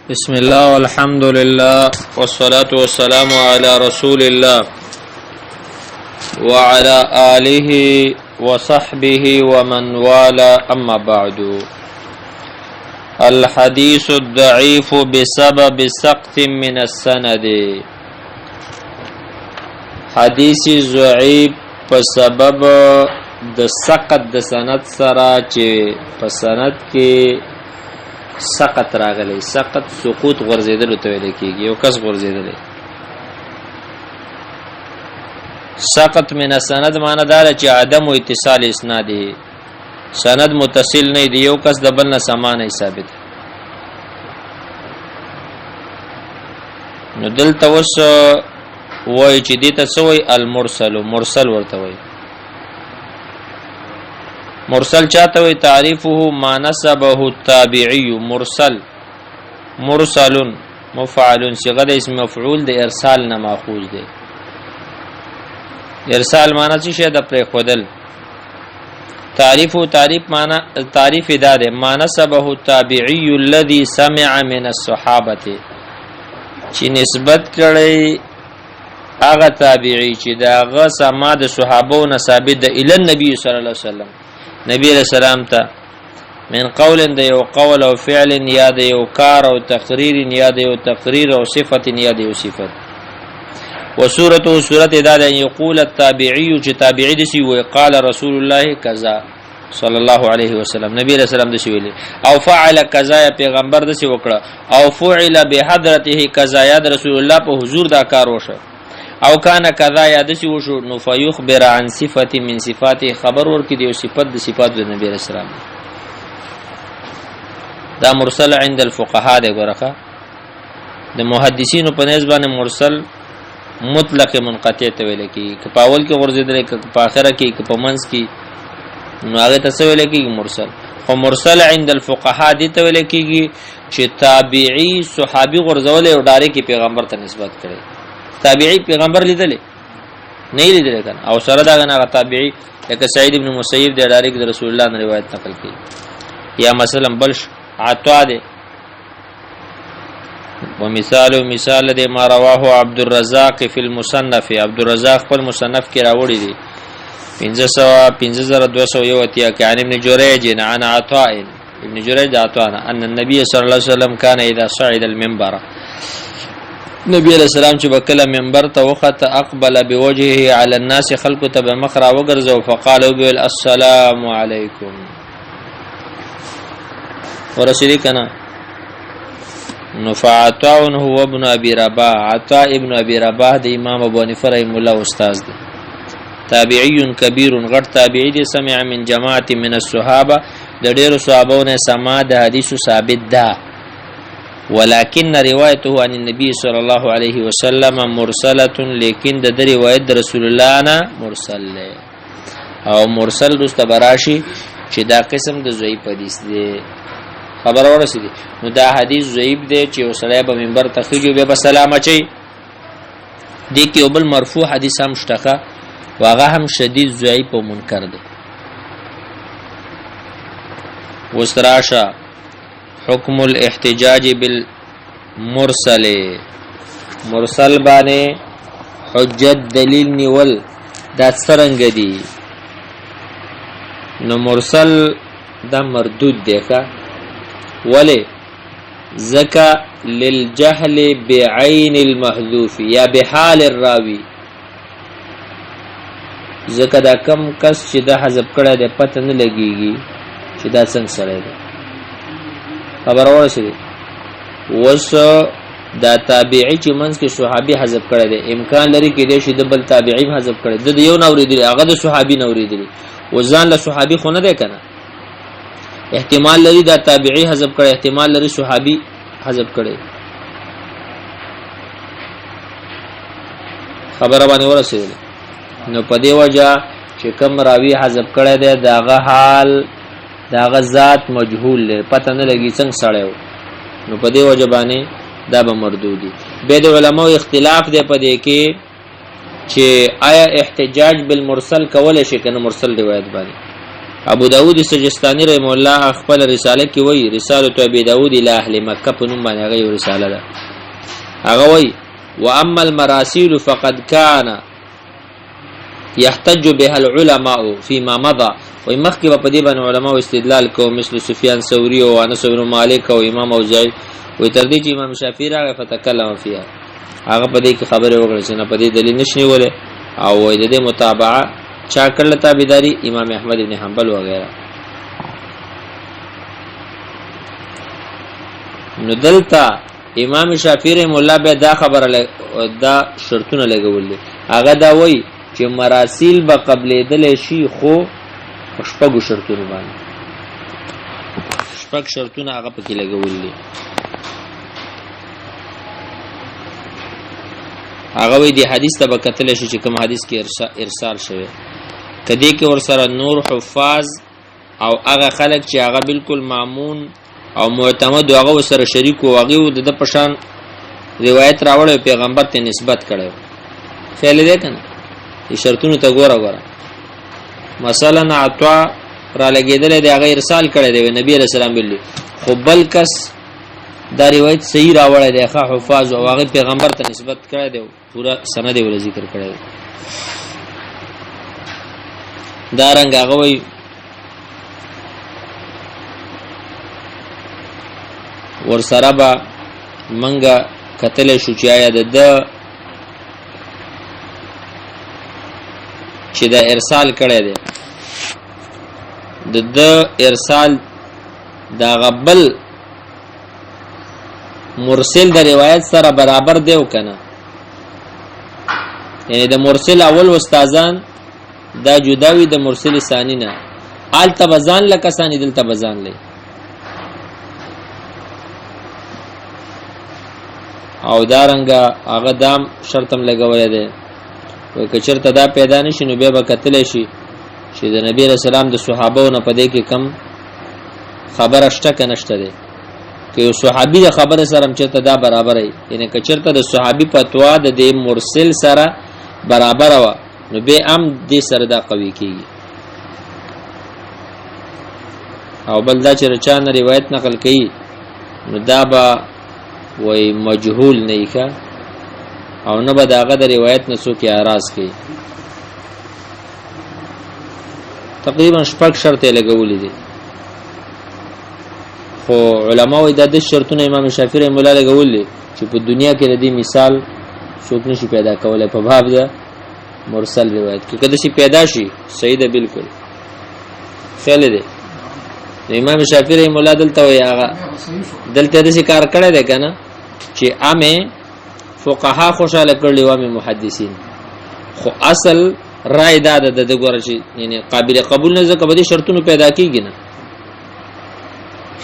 بسم الله والحمد لله والصلاة والسلام على رسول الله وعلى آله وصحبه ومن والاه أما بعد. الحديث الضعيف بسبب سقط من السند. حدیث ضعیف په سبب د سقط د سند سره چې په سند کې سقط راغلی. سقط سقوط غورځیدل ته ویل کېږي، یو کس غورځیدلی. سقط من السند معنی دا چې عدم و اتصال اسنادی، سند متصل نه دی، یو کس د بل نه سمانه ثابت. نو دلته وس وای چې دې ته سوې المرسل، مرسل ورته وای. مرسل چاته وي؟ تعریفه ما نسبه التابعي. مرسل مرسل مفعل صيغه د اسم مفعول د ارسال نه ماخوذ دی. ارسال معنی څه شی د پرې خودل. تعریفه تعریف معنی تعریف ادا ده ما نسبه التابعي الذي سمع من الصحابه، چې نسبت کړي هغه تابعي چې دا غ سما د صحابو نه ثابت ده الی النبي صلی الله علیه وسلم، نبی علیہ السلام ته، من قول د یو قول او فعل یا د یو کار او تقریر یا د یو تقریر او صفت یا د یو صفت. وصورته صورت ادا ده یقول التابعی چې تابعی دسی وی قال رسول الله کذا صلی الله علیه وسلم، نبی علیہ السلام دسی ویلی، او فعل کذا یا پیغمبر دسی وکړه، او فعل بحضرته کذا یا رسول الله په حضور دا کار وشه، او کان کذا یادسی وشو، نو فیخبر عن صفت من صفاته، خبر ورکړي دی صفت د صفات د نبی رسول الله. دا مرسل عند الفقهاء دی. ګورخه د محدثینو په نسبت باندې مرسل مطلق منقطع ته ویل کی، که په اول کې ورزیدل، که په اخره کې، که په منځ کې، نو هغه ته څه ویل کیږي؟ مرسل. او مرسل عند الفقهاء دي ته ویل کیږي چې تابعی صحابي غرزول او ډایرک پیغمبر ته نسبت کړي. تابعی پیغمبر لیدل نه لیدل کنه، او سره دا غنه تابعی لکه سعید ابن مسیب د ډایرک د رسول الله روایت نقل کړي. یا مثلا بلش عطا ده. ومثال د ما رواه عبد الرزاق فی المصنف، عبد الرزاق په مصنف کې راوړی دی 5201 کې عن ابن جریج عن عطاء، ابن جریج عطاء ان النبي صلی الله علیه وسلم كان اذا صعد المنبر، نبی علیہ السلام چې بکله منبر ته وخت اقبل بوجهه على الناس، خلق ته بمخرا وګرځو، فقال وبال السلام علیکم ورسول کنا. نو فعطاء هو ابن ابي رباح، عطاء ابن ابي رباح د امام ابو حنیفه رحم الله استاد دی. تابعی کبیر، غټ تابعی دی. سمع من جماعت من الصحابه، د ډیرو صحابو نه سما د حدیث ثابت ده. ولكن روایته عن النبي صلى الله عليه وسلم مرسله، لیکن د روایت د رسول الله نه مرسل له. او مرسل دوست براشي چې دا قسم د ضعیف حدیث دی. خبر ورسېږي نو دا حدیث ضعیف دی چې وسړی به منبر ته خېږي بیا به سلام اچي. دې کې یو بل مرفوع حدیث هم شته، واغه هم شدید ضعیف او منکر دی. وستراشه حکم الاحتجاج بالمرسل، مرسل باندې حجت دلیل نیول دا څرنګه دی؟ نو مرسل دا مردود دی کا ولی زکا للجهل بعین المحذوف یا بحال الراوی، زکا دا کم کس چې دا حذف کړه د پته نه لګیږي چې دا څنګه سره دی. خبر ورسېږي وس دا تابعی چې منځ کې صحابي حذف کړی دی، امکان لري کې دی چې د بل تابعی حذف کړي، د یو نوریدلی هغه د صحابي نوریدلی، وزان له صحابي خو نه دی کنه. احتمال لري دا تابعی حذف کړي، احتمال لري صحابي حذف کړي. خبره باندې ورسېږي. نو په دې وجه چې کوم راوی حذف کړی دی داغه حال داغه ذات مجهول له پته نه لګي څنګه سړیو، نو په دې وجه باندې دا به مردودي. به د علماء اختلاف دی په دې کې چې آیا احتجاج بالمرسل کول شي کنه مرسل روایت باندې. ابو داود سجستانی رحم الله خپل رساله کې وایي رساله ابي داود الى اهل مکه په نوم باندې هغه رساله ده. هغه وایي واما المراسيل فقد كان يحتج بها العلماء فيما مضى. وي مخکې په دې باندې علماء استدلال کوي مثل سفيان ثوري او انس بن مالک او امام اوزاعي. وي تر دې چې امام شافعي راغی فتکلم فيها هغه په دې کې خبره وکړه چې نه په دې دلیل نشي ولې او وي د دې متابعه چا کړل تابعداري امام احمد بن حنبل وغيرها. نو دلته امام شافعي رحم الله به دا خبره دا شرطونه لګولې هغه دا وایي چې مراسیل به قبلېدل شي خو شپږ شرطونه باندې شپږ شرطونه هغه پکې لګولې. هغه وی دی حدیث ته بکتل شي چې کوم حدیث کې ارسال شوی کدی کې ورسره نور حفاظ او هغه خلک چې هغه بالکل مامون او معتمد هغه سره شریک او هغه د پشان روایت راوړل پیغمبر ته نسبت کړو خیال دې کنه شرطونو ته ګوره مثلا عطا را لګیدل دی هغه ارسال کړی دی نبی رسول الله بلی خو بل کس دا روایت صحیح راوړی دی ښه حفاظ او هغه پیغمبر ته نسبت کړی دی پورا سند یې ول ذکر کړی دی. دا رنګ هغه وی ور سره به منګه کتل شو چې آیا د چې دا ارسال کړی دی د ارسال دا غبل مرسل د روایت سره برابر دی او کنه یعنی د مرسل اول استادان دا جداوی د مرسل ثانی نه آل تبزان لکه ثانی دل تبزان لې او دارنګه هغه دام شرطم لګولې ده وای کچرته دا پیدا نشي نو به کتل شي چې د نبی رسول الله د صحابو نه پدې کې کم خبر اشته کنهشته ده که یو صحابي د خبره سره چرته دا برابر ای یعنی کچرته د صحابي فتوا د دې مرسل سره برابر وا نو به ام دې سره دا قوي کیږي. او بل دا چې رچانه روایت نقل کړي نو دا به وای مجهول نه ښه او نه به داغه د روایت نسو کې اعتراض کوي. تقریبا شپږ شرط لګولې دي خو علما وایي د شرطونو امام شافعي رحمه الله لګولې چې په دنیا کې د دې مثال څوک نشي پیدا کولای په باب د مرسل روایت کې کله شي پیدا شي صحیح ده بالکل خیال دی. امام شافعي رحمه الله دلته وایي هغه دلته د کار کړی دی کنه چې عامه فقها خوشاله کړلی و امام محدثین خو اصل رائے دا د ګور شي یعنی قابل قبول نه ځکه به دي شرطونه پیدا کیږي نه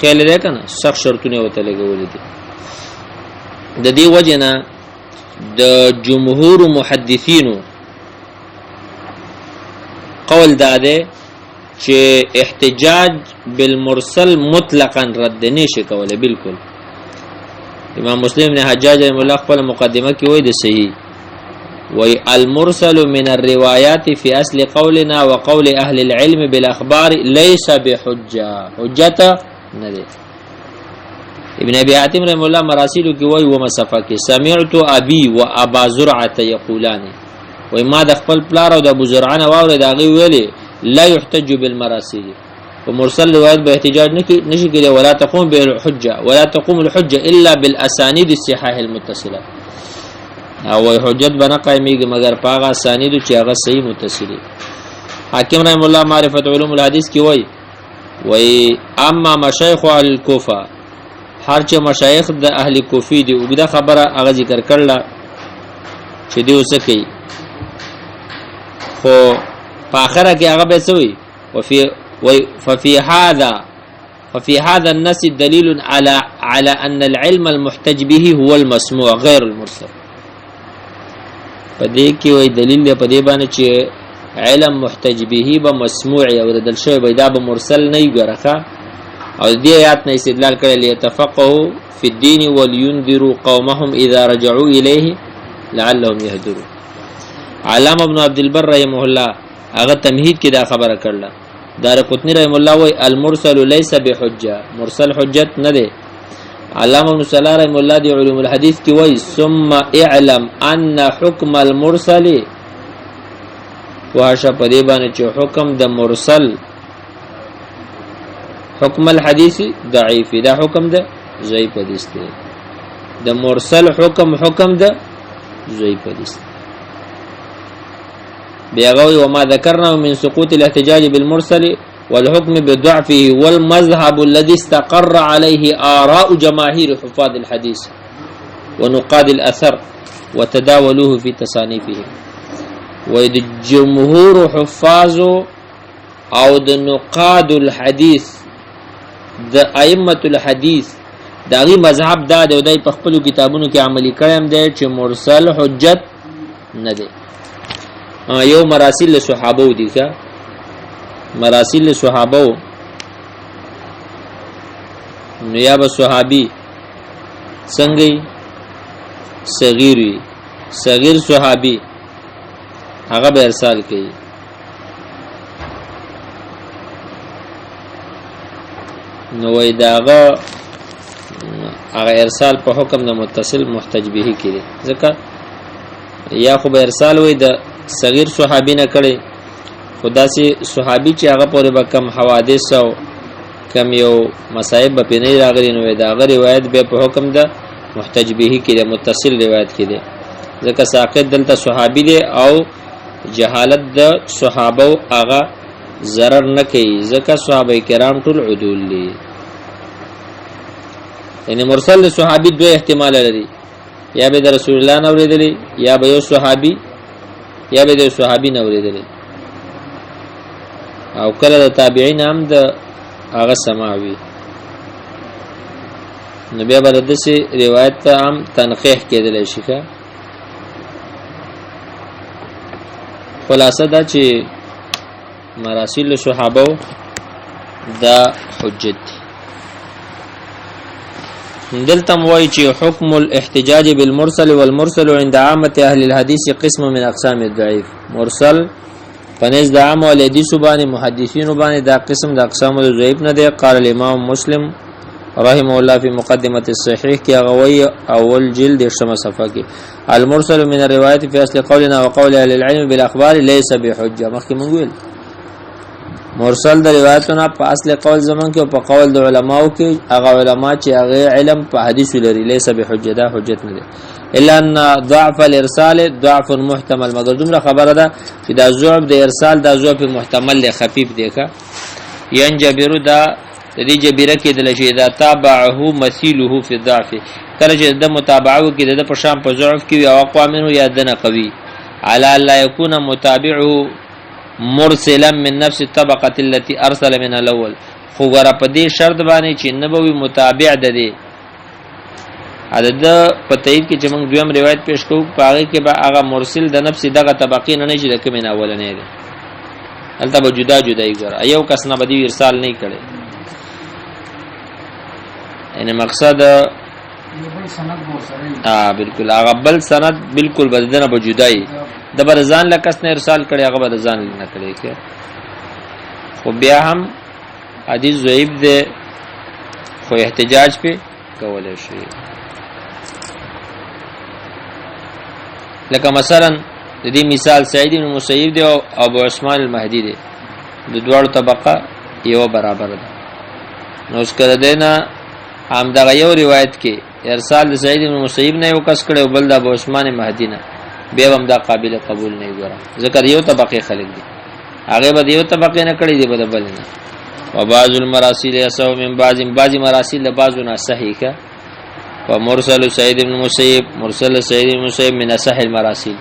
خیال دی کنه سخت شرطونه وته لګولې دي. د دې وجه نه د جمهور محدثینو قول دا ده چې احتجاج بالمرسل مطلقاً رد نشي کولای بالکل. امام مسلم نے حجاج رحمه الله خپل مقدمه کې وایي د صحیح وی المرسل من الروايات في اصل قولنا وقول اهل العلم بالاخبار ليس بحجه حجته ندي. ابن ابي حاتم رحمه الله مراسيل کې وی و مصفه سمعت ابي وابا زرعه يقولان وی ما د خپل پلار او د ابو زرعه نه واورید هغه ویلي لا يحتج بالمراسيل ومرسل روایت به احتجاج نشي کېږي ولا تقوم بالحجه ولا تقوم الحجه الا بالاسانيد الصحاح المتصله او حجت بنا قائميږي مگر پاغه اسانید چې هغه صحیح متصلي. حاکم رحم الله معرفت علوم الحديث کې وای اما مشایخ اهل الكوفه هر چې مشایخ د اهل کوفی دی وګدا خبره هغه ذکر کړل چې دی اوسه کوي خو په اخره کې هغه به سوی ففي هذا النص دليل على ان العلم المحتج به هو المسموع غير المرسل. پدې کې وای دلیل دی پدې باندې چې علم محتج به به مسموع او دل شوی به دا به مرسل نه یګرخه او دې آیات نه استدلال کړي ليتفقهوا في الدين ولينذروا قومهم اذا رجعوا اليه لعلهم يهتدون. علامه ابن عبد البر رحمه الله هغه تمهید کې دا خبره کړله دارقطنی رحم الله وی المرسل ليس بحجه، مرسل حجت نه دی. علامه ابن صلاح رحم الله دی علوم الحديث کی وی ثم اعلم ان حكم المرسل واشه په دې باندې چې حکم د مرسل حکم الحديث ضعیف دا حکم ده ضعیف حدیث دی. د مرسل حکم ده ضعیف حدیث. بيغوي وما ذكرنا من سقوط الاحتجاج بالمرسل والحكم بضعفه والمذهب الذي استقر عليه آراء جماهير حفاظ الحديث ونقاد الأثر وتداولوه في تصانيفهم. وإذ جمهور حفاظ أو نقاد الحديث د أئمة الحديث داغي مذهب دا دی او دای په خپل کتابونو کې عملي کړم دی چې مرسل حجت نه دی. یو مراسل صحابه دي کا مراسل صحابه نو یا به صحابي څنګه صغیر وي صغیر صحابي هغه به ارسال کوي. نو وای داغه هغه ارسال په حکم د متصل محتج به کړي ځکه یا خو به ارسال وای د صغیر صحابي نه کړي خدا سي صحابي چې هغه پورې به کم حوادث او کم یو مصائب به نه راغلي نو دا غ روایت به په حکم د محتج به کړي متصل روایت کړي ځکه ساقط دلته صحابي دي او جهالت د صحابه هغه ضرر نه کوي ځکه صحابه کرام ټول عدول دي. یعنی مرسل صحابي دوه احتمال لري یا به د رسول الله نه اوریدلی یا به یو صحابي یا به د صحابي نه اوریدلی او کله د تابعین هم د هغه سماوي نو بیا به د سي روایت ته هم تنقیح کېدل شي. خلاصه دا چې مراسل صحابه دا حجت دي. دلته موای چې حکم الاحتجاج بالمرسل والمرسل عند عامه اهل الحديث قسم من اقسام الضعيف. مرسل پنځ د عام ول حدیث باندې محدثین باندې دا قسم د اقسام الضعيف نه دی. قال الامام مسلم رحمه الله في مقدمه الصحيح کې غوي اول جلد 8 صفحه کې المرسل من الروايات في اصل قولنا وقول اهل العلم بالاخبار ليس بحجه. مخکې مونږ ویل مرسل د روایتونو په اصل قول زمون کې او په قول د علماو کې هغه علما چې هغه علم په حدیث لري ليس بحجه دا حجت نه ده الا ان ضعف الارسال ضعف محتمل. مگر دومره خبره ده چې دا ضعف د ارسال دا ضعف محتمل له خفيف دی کا ينجبر دا د دې جبیره کې د لشي دا تابعه مثيله في الضعف کله چې د متابعه کې د په شام په ضعف کې او اقوامنه یادنه قوي على لا يكون متابعه مرسلا من نفس الطبقه التي ارسل من الاول. خو غره په دې شرط باندې چې نبوي متابع ده دي عدد په تایید کې چې موږ دویم روایت پیش کوو پاره کې به هغه مرسل د نفس دغه طبقه نه چې د کوم نه اولنې ده البته به جدا جدا یې ګره یو کس نه بدی ارسال نه کړي. یعنی مقصد بالکل هغه بل سند بالکل بدنه به جدای د برزان لکس نه ارسال کړي هغه برزان نه کړي کې خو بیا هم حدیث ضعیف ده خو احتجاج په کولای شي. لکه مثلا د دې مثال سعید بن مسیب دی او ابو عثمان المهدی دی د دوړو طبقه یو برابر ده. نو اس کړه دینا هم دا یو روایت کې ارسال د سعید بن مسیب نه یو کس کړي او بل د ابو عثمان مهدی نه بیا هم دا قابل قبول نه وګره ذکر یو طبقه خلق دي هغه به یو طبقه نه کړي دی بل نه. وبعض المراسيل يسو من بعض مراسيل له بعض نه صحیح کا ومرسل سعید بن مسیب مرسل سعید بن مسیب من صح المراسيل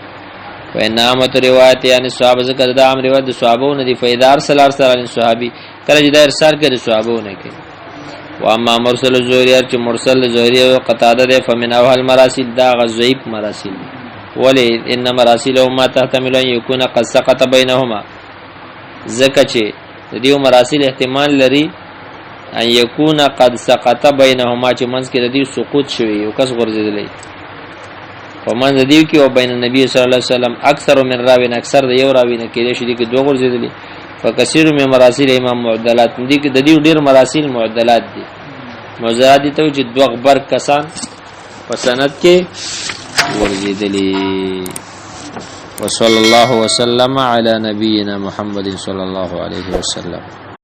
وانامه روایت یعنی صحابه ذکر دا عام روایت صحابو نه دي فیدار سلار سلال صحابي کله چې دا ارسال کړي صحابو نه کوي. واما مرسل الزهري چې مرسل الزهري او قتاده ده فمن اول مراسيل دا غضعيف مراسيل ولی ان مراسلهما تحتمل ان يكون قد سقط بينهما زکه چې د دې مراسل احتمال لري ان يكون قد سقط بينهما چې منځ کې د دې سقوط شوی او کس غورځیدلی ومن د دې کې او بین النبي صلی الله علیه وسلم اکثر من راوین اکثر د یو راوی نه کېږي چې کې دوه غورځیدلی فکثیر من مراسیل امام معدلات دي د دې ډیر مراسیل معدلات دي معدلات دي ته چې دوه غبر کسان په سند کې ورزيدلي. وصلى الله وسلم على نبينا محمد صلى الله عليه وسلم.